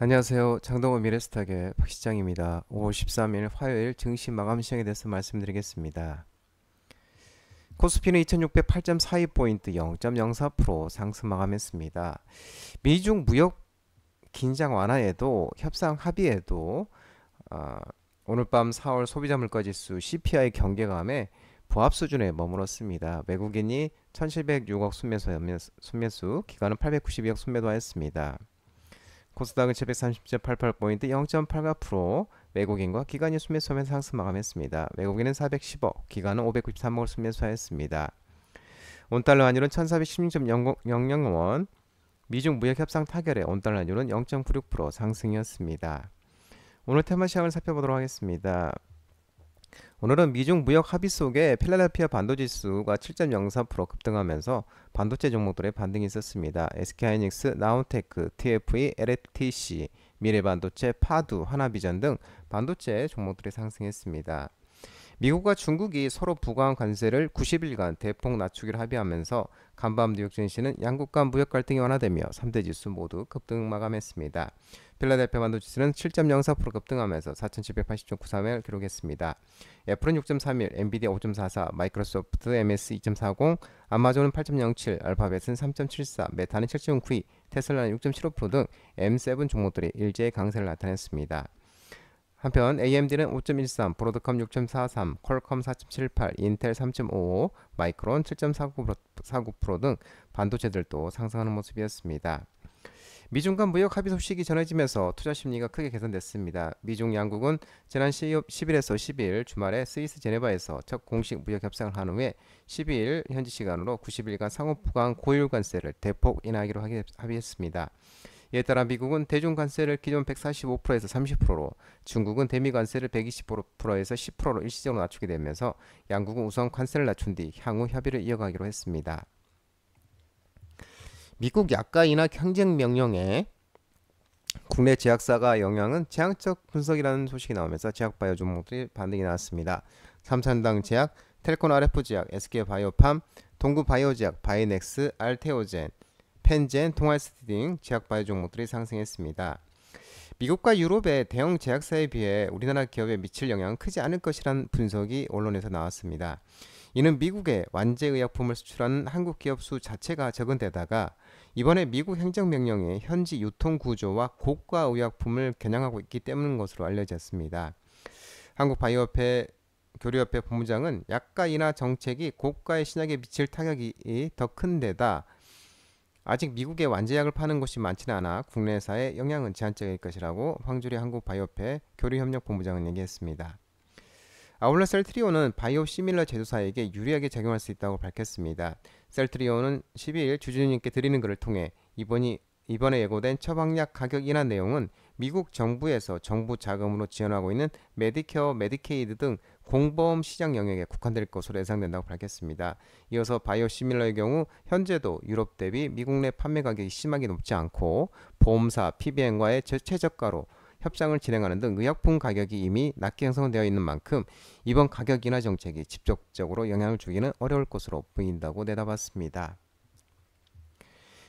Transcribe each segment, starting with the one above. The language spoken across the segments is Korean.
안녕하세요. 장동원 미래스탁의 박시장입니다. 5월 13일 화요일 증시 마감 시장에 대해서 말씀드리겠습니다. 코스피는 2608.42포인트 0.04% 상승 마감했습니다. 미중 무역 긴장 완화에도 협상 합의에도 어, 오늘 밤 4월 소비자 물가지수 CPI 경계감에 부합 수준에 머물렀습니다. 외국인이 1706억 순매수, 기관은 892억 순매도하였습니다. 코스닥은 730.88포인트 0.84% 외국인과 기관이 순매수하면 상승 마감했습니다. 외국인은 410억, 기관은 593억을 순매수하였습니다. 온달러 환율은 1416.00원, 미중 무역 협상 타결에 온달러 환율은 0.96% 상승이었습니다. 오늘 테마 시황을 살펴보도록 하겠습니다. 오늘은 미중 무역 합의 속에 필라델피아 반도지수가 7.04% 급등하면서 반도체 종목들의 반등이 있었습니다. SK하이닉스, 나온테크, TFE, LTC, 미래반도체, 파두, 하나비전 등 반도체 종목들이 상승했습니다. 미국과 중국이 서로 부과한 관세를 90일간 대폭 낮추기로 합의하면서 간밤 뉴욕 증시는 양국 간 무역 갈등이 완화되며 3대 지수 모두 급등 마감했습니다. 필라델피아 반도지수는 7.04% 급등하면서 4780.93을 기록했습니다. 애플은 6.31, 엔비디아 5.44, 마이크로소프트 MS 2.40, 아마존은 8.07, 알파벳은 3.74, 메타는 7.92, 테슬라는 6.75%등 M7 종목들이 일제히 강세를 나타냈습니다. 한편 AMD는 5.13, 브로드컴 6.43, 퀄컴 4.78, 인텔 3.55, 마이크론 7.49% 등 반도체들도 상승하는 모습이었습니다. 미중 간 무역 합의 소식이 전해지면서 투자 심리가 크게 개선됐습니다. 미중 양국은 지난 10일에서 12일 주말에 스위스 제네바에서 첫 공식 무역 협상을 한 후에 12일 현지 시간으로 90일간 상호 부과한 고율 관세를 대폭 인하하기로 합의했습니다. 이에 따라 미국은 대중 관세를 기존 145%에서 30%로, 중국은 대미 관세를 120%에서 10%로 일시적으로 낮추게 되면서 양국은 우선 관세를 낮춘 뒤 향후 협의를 이어가기로 했습니다. 미국 약가 인하 경쟁 명령에 국내 제약사가 영향은 제약적 분석이라는 소식이 나오면서 제약바이오 종목들이 반등이 나왔습니다. 삼산당 제약, 텔콘 RF 제약, SK바이오팜, 동구바이오제약, 바이넥스, 알테오젠, 펜젠, 동아일스티 등 제약바이오 종목들이 상승했습니다. 미국과 유럽의 대형 제약사에 비해 우리나라 기업에 미칠 영향은 크지 않을 것이라는 분석이 언론에서 나왔습니다. 이는 미국에 완제의약품을 수출하는 한국 기업 수 자체가 적은 데다가 이번에 미국 행정명령에 현지 유통구조와 고가 의약품을 겨냥하고 있기 때문인 것으로 알려졌습니다. 한국바이오협회 교류협회 본부장은 약가 인하 정책이 고가의 신약에 미칠 타격이 더 큰 데다 아직 미국에 완제약을 파는 곳이 많지는 않아 국내사의 영향은 제한적일 것이라고 황주리 한국바이오협회 교류협력본부장은 얘기했습니다. 아울러 셀트리온은 바이오 시밀러 제조사에게 유리하게 작용할 수 있다고 밝혔습니다. 셀트리온은 12일 주주님께 드리는 글을 통해 이번에 예고된 처방약 가격 인하 내용은 미국 정부에서 정부 자금으로 지원하고 있는 메디케어, 메디케이드 등 공보험 시장 영역에 국한될 것으로 예상된다고 밝혔습니다. 이어서 바이오시밀러의 경우 현재도 유럽 대비 미국 내 판매 가격이 심하게 높지 않고 보험사, PBM과의 최저가로 협상을 진행하는 등 의약품 가격이 이미 낮게 형성되어 있는 만큼 이번 가격 인하 정책이 직접적으로 영향을 주기는 어려울 것으로 보인다고 내다봤습니다.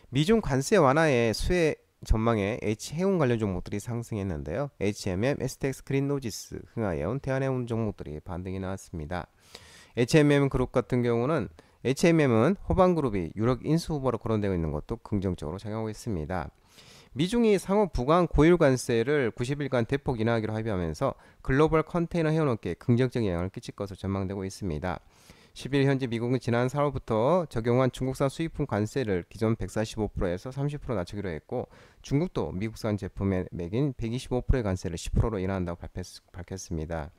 미중 관세 완화의 수혜 전망에 H해운 관련 종목들이 상승했는데요. HMM, STX, 그린노지스, 흥하해운, 대한해운 종목들이 반등이 나왔습니다. HMM 그룹 같은 경우는 HMM은 호반그룹이 유력 인수 후보로 거론되고 있는 것도 긍정적으로 작용하고 있습니다. 미중이 상호 부과한 고율 관세를 90일간 대폭 인하하기로 합의하면서 글로벌 컨테이너 해운업계에 긍정적인 영향을 끼칠 것으로 전망되고 있습니다. 10일 현재 미국은 지난 4월부터 적용한 중국산 수입품 관세를 기존 145%에서 30% 낮추기로 했고 중국도 미국산 제품의 맥인 125%의 관세를 10%로 인하한다고 밝혔습니다.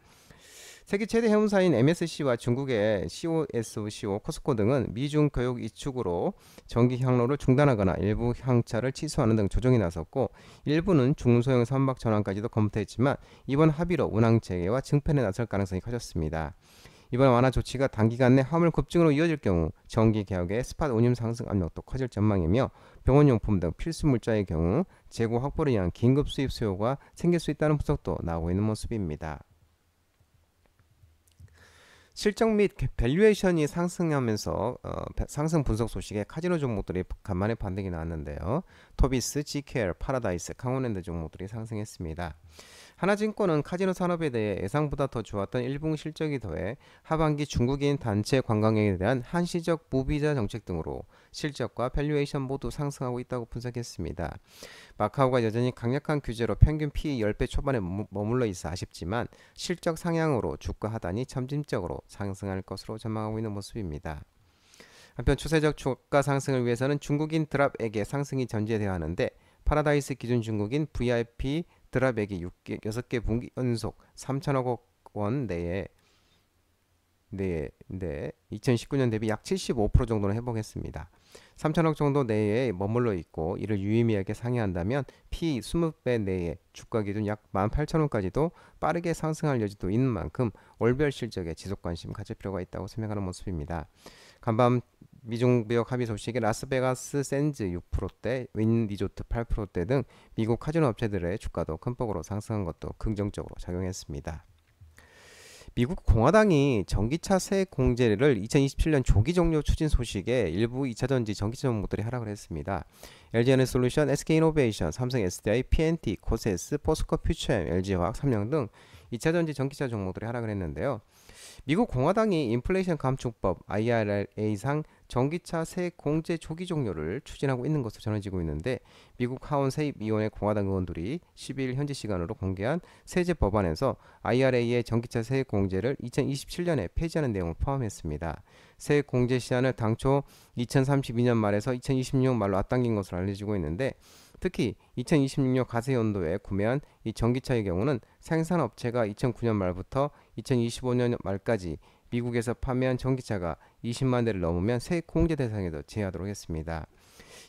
세계 최대 해운사인 MSC와 중국의 COSCO, 코스코 등은 미중 교역 이축으로 전기 향로를 중단하거나 일부 항차를 취소하는 등 조정에 나섰고 일부는 중소형 선박 전환까지도 검토했지만 이번 합의로 운항 재개와 증편에 나설 가능성이 커졌습니다. 이번 완화 조치가 단기간 내 화물 급증으로 이어질 경우 전기 개혁의 스팟 운임 상승 압력도 커질 전망이며 병원용품 등 필수 물자의 경우 재고 확보를 위한 긴급 수입 수요가 생길 수 있다는 분석도 나오고 있는 모습입니다. 실적 및 밸류에이션이 상승하면서 상승 분석 소식에 카지노 종목들이 간만에 반등이 나왔는데요. 토비스, GKR, 파라다이스, 강원랜드 종목들이 상승했습니다. 하나증권은 카지노 산업에 대해 예상보다 더 좋았던 1분기 실적이 더해 하반기 중국인 단체 관광객에 대한 한시적 무비자 정책 등으로 실적과 밸류에이션 모두 상승하고 있다고 분석했습니다. 마카오가 여전히 강력한 규제로 평균 PE 10배 초반에 머물러 있어 아쉽지만 실적 상향으로 주가 하단이 점진적으로 상승할 것으로 전망하고 있는 모습입니다. 한편 추세적 주가 상승을 위해서는 중국인 드랍액의 상승이 전제되어야 하는데 파라다이스 기준 중국인 VIP 드랍액이 6개 분기 연속 3천억 원 내에 2019년 대비 약 75% 정도는 회복했습니다. 3천억 정도 내에 머물러 있고 이를 유의미하게 상회한다면 P 20배 내에 주가 기준 약 18,000원까지도 빠르게 상승할 여지도 있는 만큼 월별 실적에 지속 관심 가질 필요가 있다고 설명하는 모습입니다. 간밤 미중 무역 합의 소식에 라스베가스 샌즈 6%대, 윈 리조트 8%대 등 미국 카지노 업체들의 주가도 큰 폭으로 상승한 것도 긍정적으로 작용했습니다. 미국 공화당이 전기차 세액 공제를 2027년 조기 종료 추진 소식에 일부 2차전지 전기차 종목들이 하락을 했습니다. LG에너지솔루션, SK이노베이션, 삼성 SDI, PNT, 코세스, 포스코 퓨처엠, LG화학, 삼성 등 2차전지 전기차 종목들이 하락을 했는데요. 미국 공화당이 인플레이션 감축법 IRA상 전기차 세액 공제 조기 종료를 추진하고 있는 것으로 전해지고 있는데 미국 하원 세입위원회 공화당 의원들이 12일 현지 시간으로 공개한 세제 법안에서 IRA의 전기차 세액 공제를 2027년에 폐지하는 내용을 포함했습니다. 세액 공제 시한을 당초 2032년 말에서 2026년 말로 앞당긴 것으로 알려지고 있는데 특히 2026년 가세연도에 구매한 이 전기차의 경우는 생산업체가 2009년 말부터 2025년 말까지 미국에서 판매한 전기차가 20만 대를 넘으면 세액 공제 대상에도 제하도록 했습니다.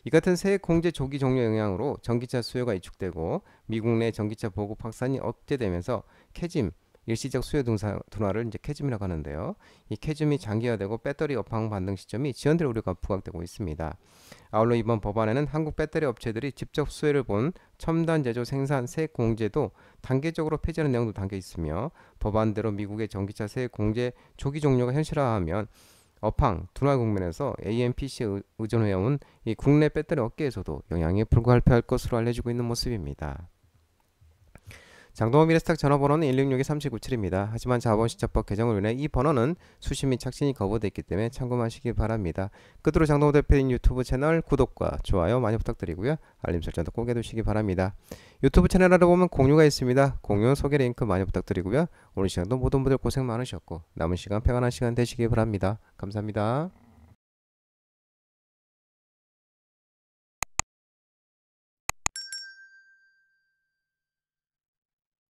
이 같은 세액 공제 조기 종료 영향으로 전기차 수요가 위축되고 미국 내 전기차 보급 확산이 억제되면서 캐즘 일시적 수요 둔화를 캐즘이라고 하는데요. 이 캐즘이 장기화되고 배터리 업황 반등 시점이 지연될 우려가 부각되고 있습니다. 아울러 이번 법안에는 한국 배터리 업체들이 직접 수혜를 본 첨단 제조 생산 세액 공제도 단계적으로 폐지하는 내용도 담겨 있으며 법안대로 미국의 전기차 세액 공제 조기 종료가 현실화하면 업황 둔화 국면에서 AMPC에 의존해온 이 국내 배터리 업계에서도 영향이 불가피할 것으로 알려지고 있는 모습입니다. 장동호 미래스탁 전화번호는 166-3797입니다. 하지만 자본시장법 개정으로 인해 이 번호는 수신 및 착신이 거부됐기 때문에 참고하시기 바랍니다. 끝으로 장동호 대표님 유튜브 채널 구독과 좋아요 많이 부탁드리고요. 알림 설정도 꼭 해두시기 바랍니다. 유튜브 채널 알아보면 공유가 있습니다. 공유 소개 링크 많이 부탁드리고요. 오늘 시간도 모든 분들 고생 많으셨고 남은 시간 평안한 시간 되시기 바랍니다. 감사합니다.